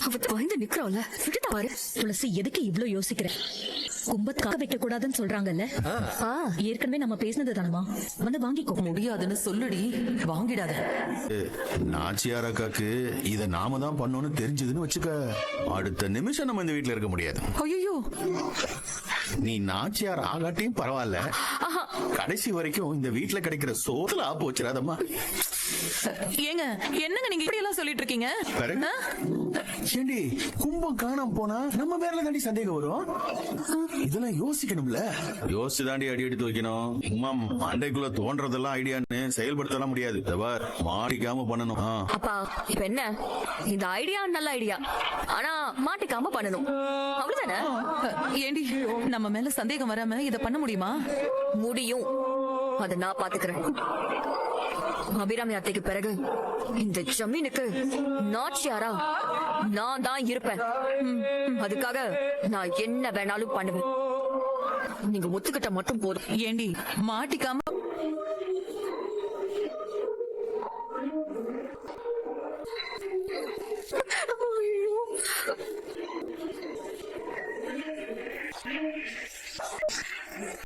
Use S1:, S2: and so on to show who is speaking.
S1: அவ பயந்து நிக்கிறாள். விட்டுட்டா பாரு.
S2: துளசி, எதுக்கு இவ்ளோ யோசிக்கிற? கும்பத்துக்காக வைக்க கூடாதுன்னு சொல்றாங்கல்ல. ஏற்கனவே நம்ம பேசினது தானமா, வந்து வாங்கிக்கோ.
S3: முடியாதுன்னு சொல்லுடி, வாங்கிடாத.
S4: நாச்சியார் அக்காக்கு இத நாம தான் பண்ணோம்னு தெரிஞ்சதுன்னு வச்சுக்க, அடுத்த நிமிஷம் நம்ம இந்த வீட்ல இருக்க முடியாது.
S3: ஐயோ,
S4: நீ நாச்சியார் ஆகாட்டியும் பரவாயில்ல, கடைசி வரைக்கும் இந்த வீட்ல கிடைக்கிற சோத்துல ஆப்பு வச்சிடாதம்மா.
S3: ஏங்க என்னங்க நீங்க இப்படி எல்லாம் சொல்லிட்டு இருக்கீங்க?
S4: ஏண்டி, கும்பம் காணாம போனா நம்ம பேர்ல தாண்டி சந்தேகம் வரும். இதெல்லாம் யோசிக்கணும்ல. யோசிச்சு தாண்டி அடி எடுத்து வைக்கணும். சும்மா மண்டைக்குள்ள தோன்றதெல்லாம் ஐடியான்னு செயல்படுத்தலாம் முடியாது. மாட்டிக்காம பண்ணணும்.
S1: அப்பா, இப்ப என்ன, இந்த ஐடியா நல்ல ஐடியா, ஆனா மாட்டிக்காம பண்ணணும், அவ்வளவுதானே?
S3: ஏண்டி, நம்ம மேல சந்தேகம் வராம இத பண்ண முடியுமா?
S1: முடியும், அத நான் பாத்துக்கிறேன். அபிராமி அத்தைக்கு பிறகு இந்த ஜமீனுக்கு நாச்சியாரா நான் தான் இருப்பேன். அதுக்காக நான் என்ன வேணாலும் பண்ணுவேன். நீங்க ஒத்துக்கிட்ட மட்டும் போதும்.
S3: ஏண்டி, மாட்டிக்காம